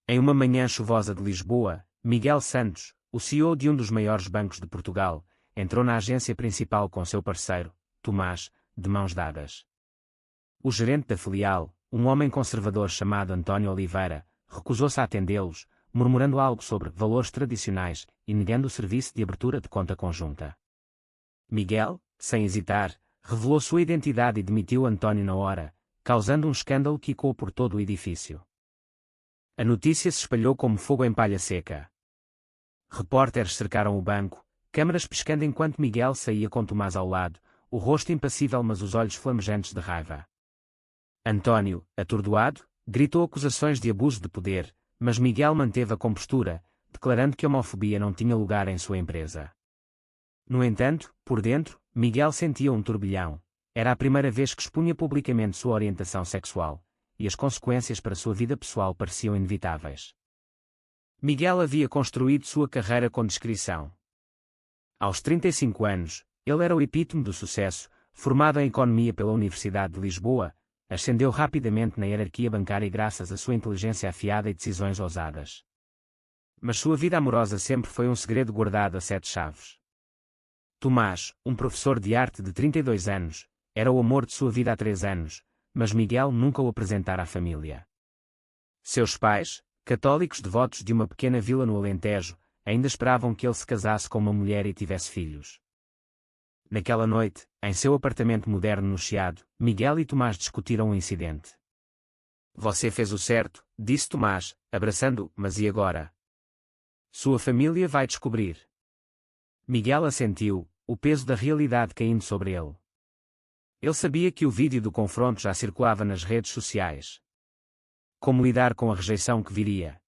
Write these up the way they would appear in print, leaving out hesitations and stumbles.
Em uma manhã chuvosa de Lisboa, Miguel Santos, o CEO de um dos maiores bancos de Portugal, entrou na agência principal com seu parceiro, Tomás, de mãos dadas. O gerente da filial, um homem conservador chamado António Oliveira, recusou-se a atendê-los, murmurando algo sobre valores tradicionais e negando o serviço de abertura de conta conjunta. Miguel, sem hesitar, revelou sua identidade e demitiu António na hora, causando um escândalo que ecoou por todo o edifício. A notícia se espalhou como fogo em palha seca. Repórteres cercaram o banco, câmaras piscando enquanto Miguel saía com Tomás ao lado, o rosto impassível mas os olhos flamejantes de raiva. António, atordoado, gritou acusações de abuso de poder, mas Miguel manteve a compostura, declarando que a homofobia não tinha lugar em sua empresa. No entanto, por dentro, Miguel sentia um turbilhão. Era a primeira vez que expunha publicamente sua orientação sexual, e as consequências para sua vida pessoal pareciam inevitáveis. Miguel havia construído sua carreira com discrição. Aos 35 anos, ele era o epítome do sucesso, formado em economia pela Universidade de Lisboa, ascendeu rapidamente na hierarquia bancária graças à sua inteligência afiada e decisões ousadas. Mas sua vida amorosa sempre foi um segredo guardado a 7 chaves. Tomás, um professor de arte de 32 anos, era o amor de sua vida há 3 anos, mas Miguel nunca o apresentara à família. Seus pais, católicos devotos de uma pequena vila no Alentejo, ainda esperavam que ele se casasse com uma mulher e tivesse filhos. Naquela noite, em seu apartamento moderno no Chiado, Miguel e Tomás discutiram o incidente. Você fez o certo, disse Tomás, abraçando-o, mas e agora? Sua família vai descobrir. Miguel assentiu, o peso da realidade caindo sobre ele. Ele sabia que o vídeo do confronto já circulava nas redes sociais. Como lidar com a rejeição que viria?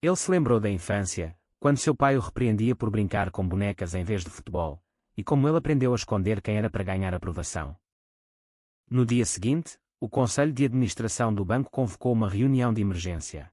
Ele se lembrou da infância, quando seu pai o repreendia por brincar com bonecas em vez de futebol, e como ele aprendeu a esconder quem era para ganhar aprovação. No dia seguinte, o Conselho de Administração do banco convocou uma reunião de emergência.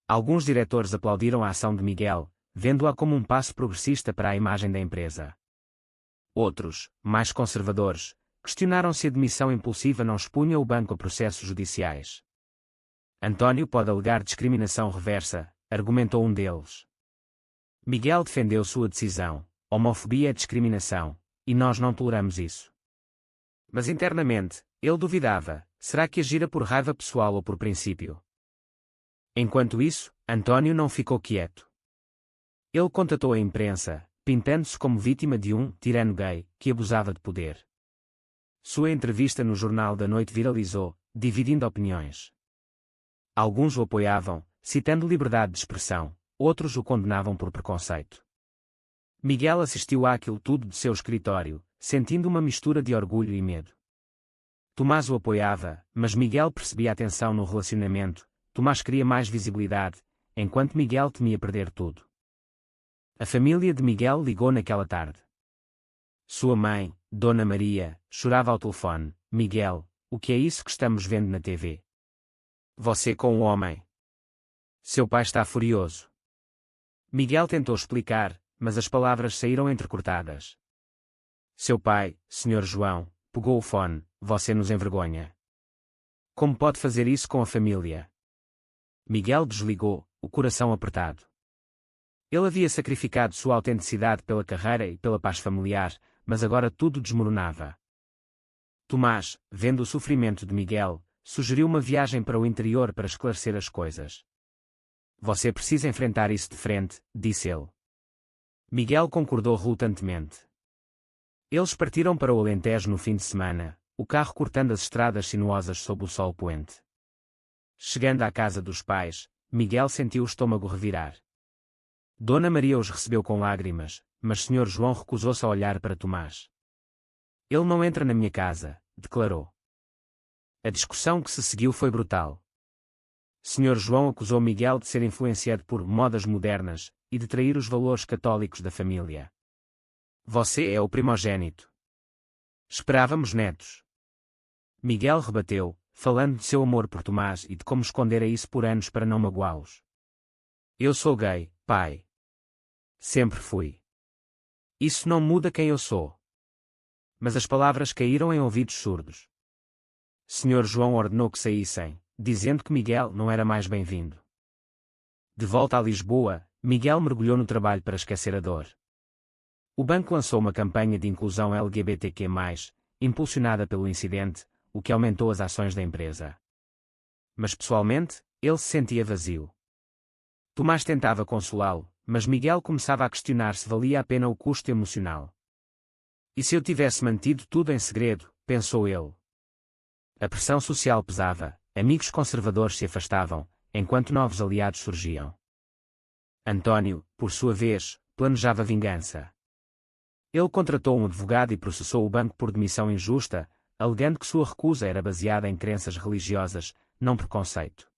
Alguns diretores aplaudiram a ação de Miguel, vendo-a como um passo progressista para a imagem da empresa. Outros, mais conservadores, questionaram se a demissão impulsiva não expunha o banco a processos judiciais. António pode alegar discriminação reversa, argumentou um deles. Miguel defendeu sua decisão. Homofobia é discriminação, e nós não toleramos isso. Mas internamente, ele duvidava, será que agira por raiva pessoal ou por princípio? Enquanto isso, António não ficou quieto. Ele contatou a imprensa, pintando-se como vítima de um tirano gay que abusava de poder. Sua entrevista no Jornal da Noite viralizou, dividindo opiniões. Alguns o apoiavam, citando liberdade de expressão, outros o condenavam por preconceito. Miguel assistiu àquilo tudo de seu escritório, sentindo uma mistura de orgulho e medo. Tomás o apoiava, mas Miguel percebia a tensão no relacionamento. Tomás queria mais visibilidade, enquanto Miguel temia perder tudo. A família de Miguel ligou naquela tarde. Sua mãe, Dona Maria, chorava ao telefone. Miguel, o que é isso que estamos vendo na TV? Você com um homem. Seu pai está furioso. Miguel tentou explicar, mas as palavras saíram entrecortadas. Seu pai, Sr. João, pegou o fone. Você nos envergonha. Como pode fazer isso com a família? Miguel desligou, o coração apertado. Ele havia sacrificado sua autenticidade pela carreira e pela paz familiar, mas agora tudo desmoronava. Tomás, vendo o sofrimento de Miguel, sugeriu uma viagem para o interior para esclarecer as coisas. Você precisa enfrentar isso de frente, disse ele. Miguel concordou relutantemente. Eles partiram para o Alentejo no fim de semana, o carro cortando as estradas sinuosas sob o sol poente. Chegando à casa dos pais, Miguel sentiu o estômago revirar. Dona Maria os recebeu com lágrimas, mas Sr. João recusou-se a olhar para Tomás. Ele não entra na minha casa, declarou. A discussão que se seguiu foi brutal. Sr. João acusou Miguel de ser influenciado por modas modernas e de trair os valores católicos da família. Você é o primogênito. Esperávamos netos. Miguel rebateu, falando de seu amor por Tomás e de como escondera isso por anos para não magoá-los. Eu sou gay, pai. Sempre fui. Isso não muda quem eu sou. Mas as palavras caíram em ouvidos surdos. Sr. João ordenou que saíssem, dizendo que Miguel não era mais bem-vindo. De volta a Lisboa, Miguel mergulhou no trabalho para esquecer a dor. O banco lançou uma campanha de inclusão LGBTQ+, impulsionada pelo incidente, o que aumentou as ações da empresa. Mas pessoalmente, ele se sentia vazio. Tomás tentava consolá-lo, mas Miguel começava a questionar se valia a pena o custo emocional. E se eu tivesse mantido tudo em segredo, pensou ele. A pressão social pesava, amigos conservadores se afastavam, enquanto novos aliados surgiam. António, por sua vez, planejava vingança. Ele contratou um advogado e processou o banco por demissão injusta, alegando que sua recusa era baseada em crenças religiosas, não preconceito.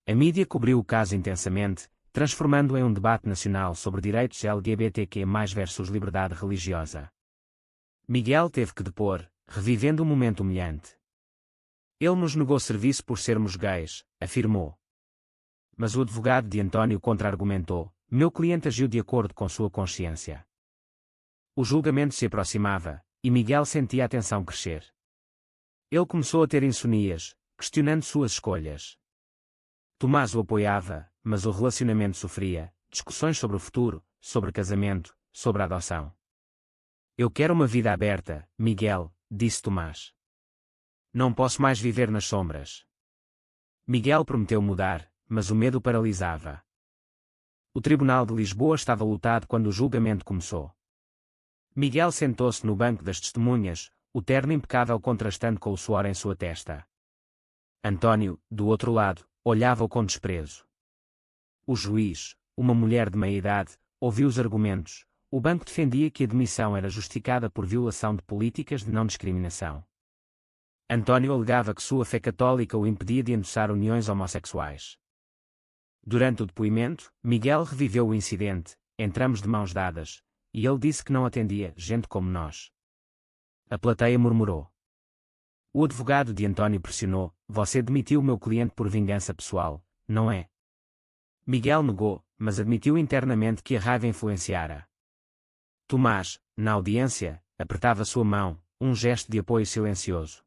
A mídia cobriu o caso intensamente, transformando-o em um debate nacional sobre direitos LGBTQ+ versus liberdade religiosa. Miguel teve que depor, revivendo um momento humilhante. Ele nos negou serviço por sermos gays, afirmou. Mas o advogado de António contra-argumentou: meu cliente agiu de acordo com sua consciência. O julgamento se aproximava, e Miguel sentia a tensão crescer. Ele começou a ter insonias, questionando suas escolhas. Tomás o apoiava, mas o relacionamento sofria, discussões sobre o futuro, sobre casamento, sobre a adoção. Eu quero uma vida aberta, Miguel, disse Tomás. Não posso mais viver nas sombras. Miguel prometeu mudar, mas o medo paralisava. O Tribunal de Lisboa estava lotado quando o julgamento começou. Miguel sentou-se no banco das testemunhas, o terno impecável contrastando com o suor em sua testa. António, do outro lado, olhava-o com desprezo. O juiz, uma mulher de meia-idade, ouviu os argumentos. O banco defendia que a demissão era justificada por violação de políticas de não discriminação. António alegava que sua fé católica o impedia de endossar uniões homossexuais. Durante o depoimento, Miguel reviveu o incidente: entramos de mãos dadas, e ele disse que não atendia gente como nós. A plateia murmurou. O advogado de António pressionou: você demitiu o meu cliente por vingança pessoal, não é? Miguel negou, mas admitiu internamente que a raiva influenciara. Tomás, na audiência, apertava sua mão, um gesto de apoio silencioso.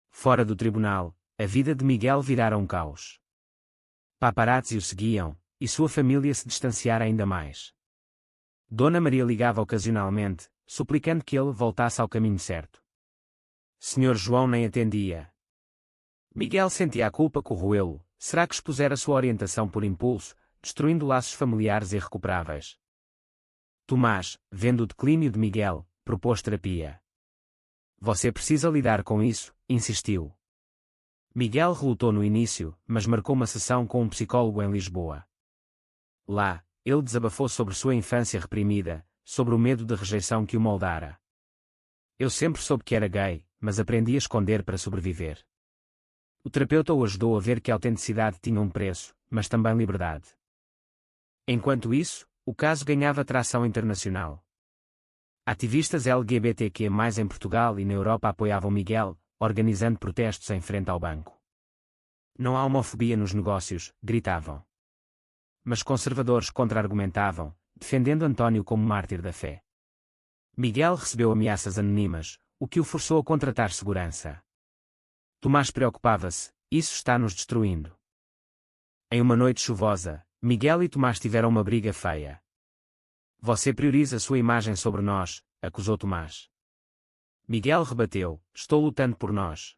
Fora do tribunal, a vida de Miguel virara um caos. Paparazzi o seguiam, e sua família se distanciara ainda mais. Dona Maria ligava ocasionalmente, suplicando que ele voltasse ao caminho certo. Senhor João nem atendia. Miguel sentia a culpa corroê-lo. Será que expusera sua orientação por impulso, destruindo laços familiares irrecuperáveis? Tomás, vendo o declínio de Miguel, propôs terapia. Você precisa lidar com isso, insistiu. Miguel relutou no início, mas marcou uma sessão com um psicólogo em Lisboa. Lá, ele desabafou sobre sua infância reprimida, sobre o medo de rejeição que o moldara. Eu sempre soube que era gay, mas aprendi a esconder para sobreviver. O terapeuta o ajudou a ver que a autenticidade tinha um preço, mas também liberdade. Enquanto isso, o caso ganhava tração internacional. Ativistas LGBTQ+ em Portugal e na Europa apoiavam Miguel, organizando protestos em frente ao banco. Não há homofobia nos negócios, gritavam. Mas conservadores contra-argumentavam, defendendo António como mártir da fé. Miguel recebeu ameaças anônimas, o que o forçou a contratar segurança. Tomás preocupava-se: isso está nos destruindo. Em uma noite chuvosa, Miguel e Tomás tiveram uma briga feia. Você prioriza sua imagem sobre nós, acusou Tomás. Miguel rebateu: estou lutando por nós.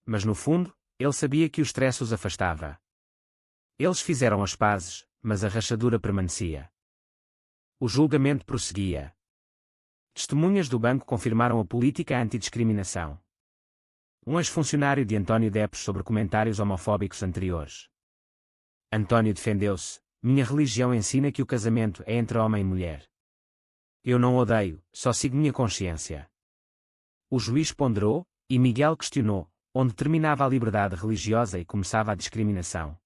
Mas no fundo, ele sabia que o estresse os afastava. Eles fizeram as pazes, mas a rachadura permanecia. O julgamento prosseguia. Testemunhas do banco confirmaram a política antidiscriminação. Um ex-funcionário de António depôs sobre comentários homofóbicos anteriores. António defendeu-se: minha religião ensina que o casamento é entre homem e mulher. Eu não odeio, só sigo minha consciência. O juiz ponderou, e Miguel questionou, onde terminava a liberdade religiosa e começava a discriminação.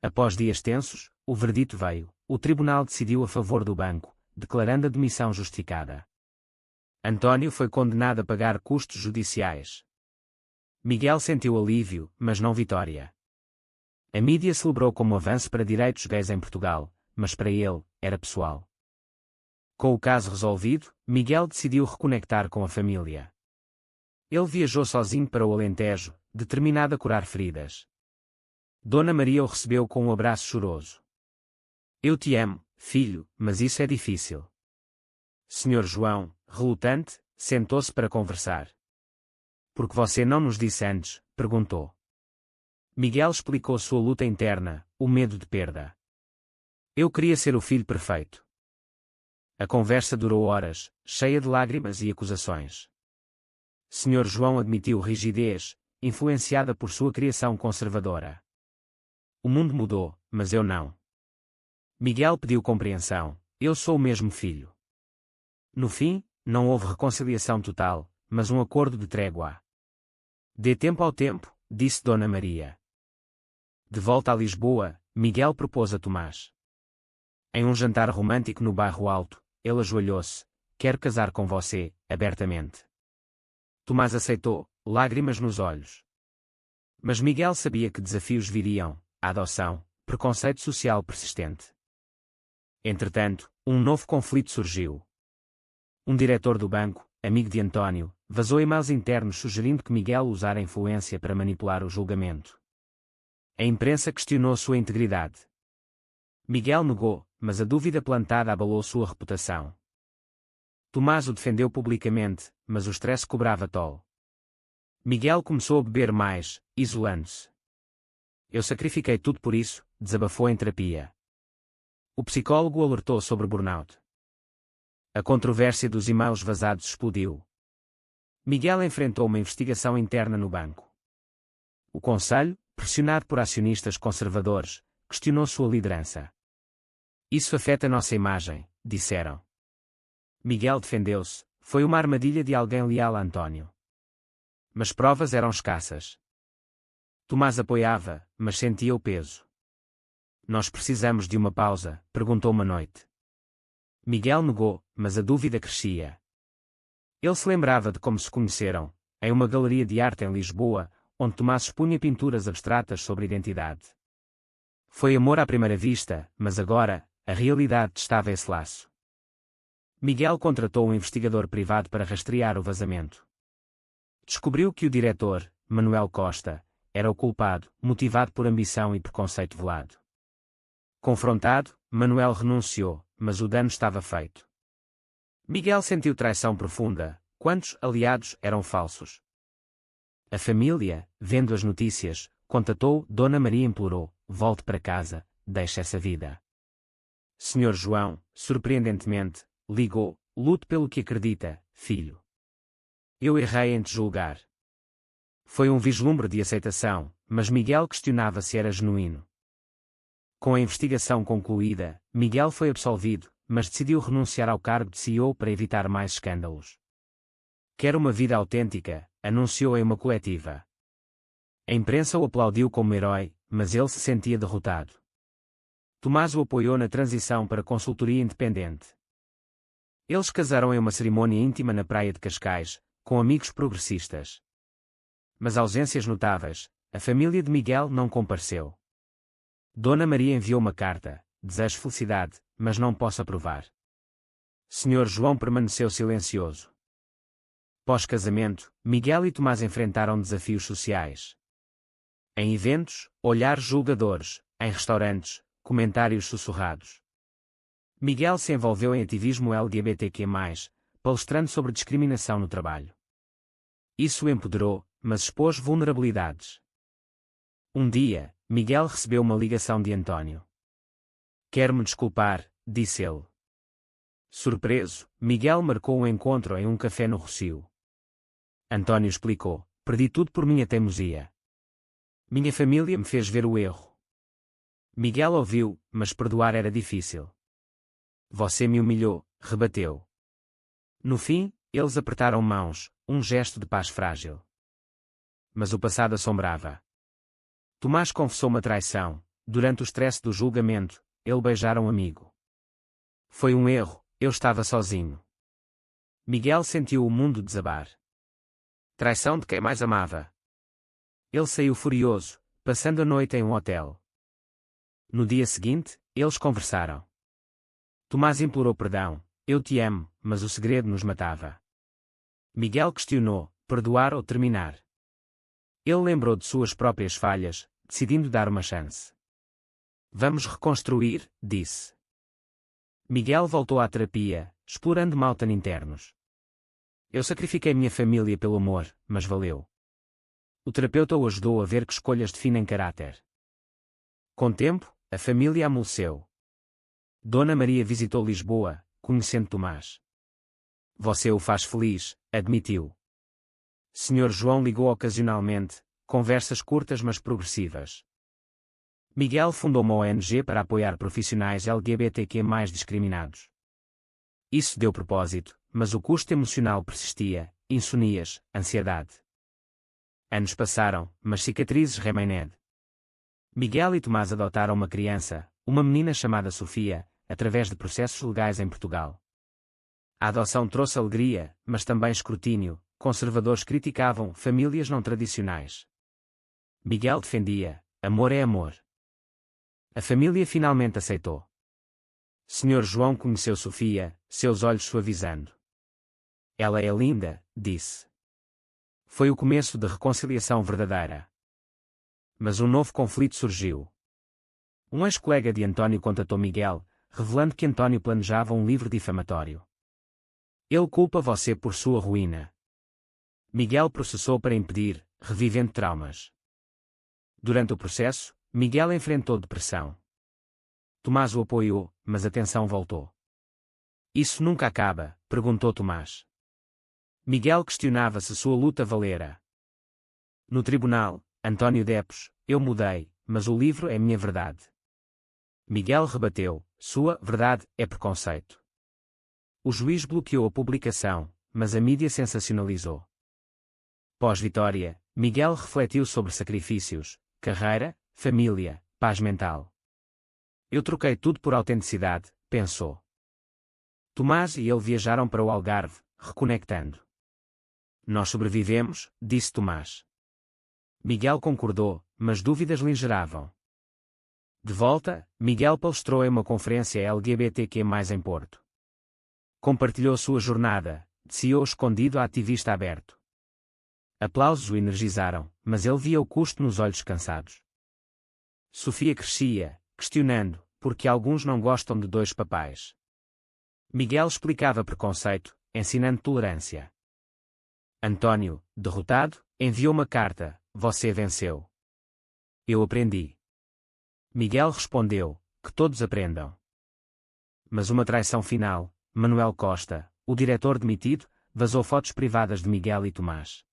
Após dias tensos, o verdito veio: o tribunal decidiu a favor do banco, declarando a demissão justificada. António foi condenado a pagar custos judiciais. Miguel sentiu alívio, mas não vitória. A mídia celebrou como avanço para direitos gays em Portugal, mas para ele, era pessoal. Com o caso resolvido, Miguel decidiu reconectar com a família. Ele viajou sozinho para o Alentejo, determinado a curar feridas. Dona Maria o recebeu com um abraço choroso. Eu te amo, filho, mas isso é difícil. Senhor João, relutante, sentou-se para conversar. Por que você não nos disse antes? Perguntou. Miguel explicou sua luta interna, o medo de perda. Eu queria ser o filho perfeito. A conversa durou horas, cheia de lágrimas e acusações. Senhor João admitiu rigidez, influenciada por sua criação conservadora. O mundo mudou, mas eu não. Miguel pediu compreensão. Eu sou o mesmo filho. No fim, não houve reconciliação total, mas um acordo de trégua. Dê tempo ao tempo, disse Dona Maria. De volta a Lisboa, Miguel propôs a Tomás. Em um jantar romântico no bairro Alto, ele ajoelhou-se. Quero casar com você, abertamente. Tomás aceitou, lágrimas nos olhos. Mas Miguel sabia que desafios viriam, a adoção, preconceito social persistente. Entretanto, um novo conflito surgiu. Um diretor do banco, amigo de António, vazou e-mails internos sugerindo que Miguel usara a influência para manipular o julgamento. A imprensa questionou sua integridade. Miguel negou, mas a dúvida plantada abalou sua reputação. Tomás o defendeu publicamente, mas o stress cobrava toll. Miguel começou a beber mais, isolando-se. Eu sacrifiquei tudo por isso, desabafou em terapia. O psicólogo alertou sobre burnout. A controvérsia dos e-mails vazados explodiu. Miguel enfrentou uma investigação interna no banco. O conselho, pressionado por acionistas conservadores, questionou sua liderança. Isso afeta nossa imagem, disseram. Miguel defendeu-se, foi uma armadilha de alguém leal a António. Mas provas eram escassas. Tomás apoiava, mas sentia o peso. Nós precisamos de uma pausa, perguntou uma noite. Miguel negou, mas a dúvida crescia. Ele se lembrava de como se conheceram, em uma galeria de arte em Lisboa, onde Tomás expunha pinturas abstratas sobre identidade. Foi amor à primeira vista, mas agora, a realidade testava esse laço. Miguel contratou um investigador privado para rastrear o vazamento. Descobriu que o diretor, Manuel Costa, era o culpado, motivado por ambição e preconceito velado. Confrontado, Manuel renunciou, mas o dano estava feito. Miguel sentiu traição profunda. Quantos aliados eram falsos? A família, vendo as notícias, contatou, Dona Maria implorou, volte para casa, deixe essa vida. Senhor João, surpreendentemente, ligou, lute pelo que acredita, filho. Eu errei em te julgar. Foi um vislumbre de aceitação, mas Miguel questionava se era genuíno. Com a investigação concluída, Miguel foi absolvido, mas decidiu renunciar ao cargo de CEO para evitar mais escândalos. Quer uma vida autêntica, anunciou em uma coletiva. A imprensa o aplaudiu como herói, mas ele se sentia derrotado. Tomás o apoiou na transição para consultoria independente. Eles casaram em uma cerimônia íntima na praia de Cascais, com amigos progressistas. Mas ausências notáveis, a família de Miguel não compareceu. Dona Maria enviou uma carta, desejo felicidade, mas não posso aprovar. Senhor João permaneceu silencioso. Pós-casamento, Miguel e Tomás enfrentaram desafios sociais. Em eventos, olhares julgadores, em restaurantes, comentários sussurrados. Miguel se envolveu em ativismo LGBTQ+, palestrando sobre discriminação no trabalho. Isso o empoderou, mas expôs vulnerabilidades. Um dia, Miguel recebeu uma ligação de António. Quero-me desculpar, disse ele. Surpreso, Miguel marcou um encontro em um café no Rossio. António explicou, perdi tudo por minha teimosia. Minha família me fez ver o erro. Miguel ouviu, mas perdoar era difícil. Você me humilhou, rebateu. No fim, eles apertaram mãos, um gesto de paz frágil. Mas o passado assombrava. Tomás confessou uma traição. Durante o estresse do julgamento, ele beijara um amigo. Foi um erro, eu estava sozinho. Miguel sentiu o mundo desabar. Traição de quem mais amava. Ele saiu furioso, passando a noite em um hotel. No dia seguinte, eles conversaram. Tomás implorou perdão, eu te amo, mas o segredo nos matava. Miguel questionou, perdoar ou terminar? Ele lembrou de suas próprias falhas, decidindo dar uma chance. Vamos reconstruir, disse. Miguel voltou à terapia, explorando Malton internos. Eu sacrifiquei minha família pelo amor, mas valeu. O terapeuta o ajudou a ver que escolhas definem caráter. Com o tempo, a família amoleceu. Dona Maria visitou Lisboa, conhecendo Tomás. Você o faz feliz, admitiu. Sr. João ligou ocasionalmente, conversas curtas mas progressivas. Miguel fundou uma ONG para apoiar profissionais LGBTQ+ discriminados. Isso deu propósito, mas o custo emocional persistia, insonias, ansiedade. Anos passaram, mas cicatrizes remained. Miguel e Tomás adotaram uma criança, uma menina chamada Sofia, através de processos legais em Portugal. A adoção trouxe alegria, mas também escrutínio. Conservadores criticavam famílias não tradicionais. Miguel defendia: amor é amor. A família finalmente aceitou. Sr. João conheceu Sofia, seus olhos suavizando. Ela é linda, disse. Foi o começo de reconciliação verdadeira. Mas um novo conflito surgiu. Um ex-colega de António contatou Miguel, revelando que António planejava um livro difamatório. Ele culpa você por sua ruína. Miguel processou para impedir, revivendo traumas. Durante o processo, Miguel enfrentou depressão. Tomás o apoiou, mas a tensão voltou. Isso nunca acaba, perguntou Tomás. Miguel questionava se sua luta valera. No tribunal, António Depos: eu mudei, mas o livro é minha verdade. Miguel rebateu: sua verdade é preconceito. O juiz bloqueou a publicação, mas a mídia sensacionalizou. Pós-vitória, Miguel refletiu sobre sacrifícios, carreira, família, paz mental. Eu troquei tudo por autenticidade, pensou. Tomás e ele viajaram para o Algarve, reconectando. Nós sobrevivemos, disse Tomás. Miguel concordou, mas dúvidas lhe geravam. De volta, Miguel palestrou em uma conferência LGBTQ+ em Porto. Compartilhou sua jornada, de CEO escondido a ativista aberto. Aplausos o energizaram, mas ele via o custo nos olhos cansados. Sofia crescia, questionando, porque alguns não gostam de dois papais. Miguel explicava preconceito, ensinando tolerância. António, derrotado, enviou uma carta: você venceu. Eu aprendi. Miguel respondeu: que todos aprendam. Mas uma traição final: Manuel Costa, o diretor demitido, vazou fotos privadas de Miguel e Tomás.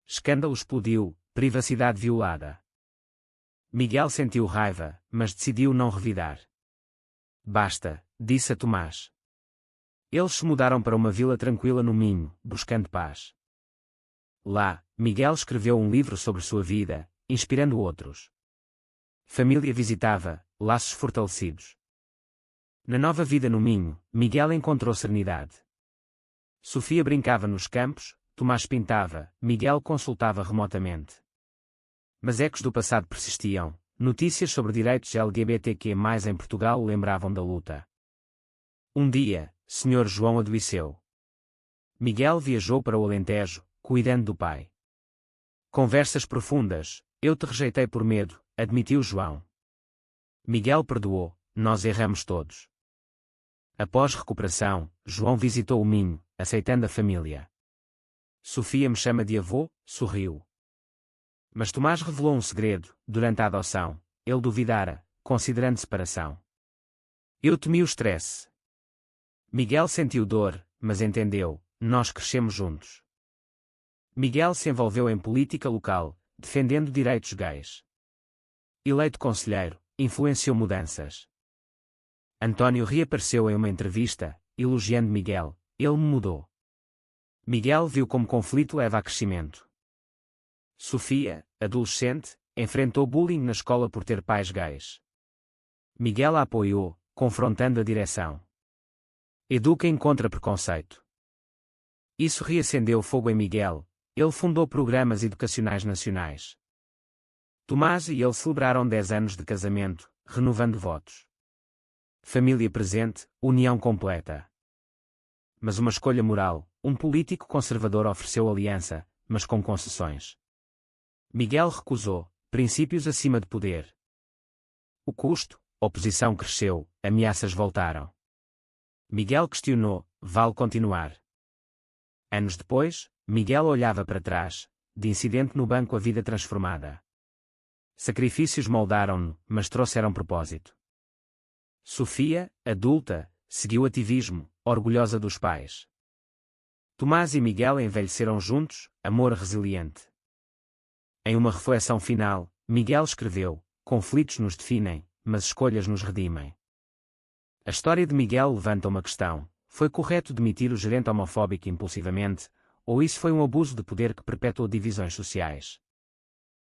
Escândalo explodiu, privacidade violada. Miguel sentiu raiva, mas decidiu não revidar. Basta, disse a Tomás. Eles se mudaram para uma vila tranquila no Minho, buscando paz. Lá, Miguel escreveu um livro sobre sua vida, inspirando outros. Família visitava, laços fortalecidos. Na nova vida no Minho, Miguel encontrou serenidade. Sofia brincava nos campos, Tomás pintava, Miguel consultava remotamente. Mas ecos do passado persistiam, notícias sobre direitos LGBTQ+ em Portugal lembravam da luta. Um dia, Sr. João adoeceu. Miguel viajou para o Alentejo, cuidando do pai. Conversas profundas: eu te rejeitei por medo, admitiu João. Miguel perdoou: nós erramos todos. Após recuperação, João visitou o Minho, aceitando a família. Sofia me chama de avô, sorriu. Mas Tomás revelou um segredo: durante a adoção, ele duvidara, considerando separação. Eu temi o estresse. Miguel sentiu dor, mas entendeu: nós crescemos juntos. Miguel se envolveu em política local, defendendo direitos gays. Eleito conselheiro, influenciou mudanças. António reapareceu em uma entrevista, elogiando Miguel: ele me mudou. Miguel viu como conflito leva a crescimento. Sofia, adolescente, enfrentou bullying na escola por ter pais gays. Miguel a apoiou, confrontando a direção. Eduquem contra preconceito. Isso reacendeu fogo em Miguel, ele fundou programas educacionais nacionais. Tomás e ele celebraram 10 anos de casamento, renovando votos. Família presente, união completa. Mas uma escolha moral: um político conservador ofereceu aliança, mas com concessões. Miguel recusou, princípios acima de poder. O custo, oposição cresceu, ameaças voltaram. Miguel questionou: vale continuar? Anos depois, Miguel olhava para trás, de incidente no banco a vida transformada. Sacrifícios moldaram-no, mas trouxeram propósito. Sofia, adulta, seguiu ativismo, orgulhosa dos pais. Tomás e Miguel envelheceram juntos, amor resiliente. Em uma reflexão final, Miguel escreveu: conflitos nos definem, mas escolhas nos redimem. A história de Miguel levanta uma questão: foi correto demitir o gerente homofóbico impulsivamente, ou isso foi um abuso de poder que perpetuou divisões sociais?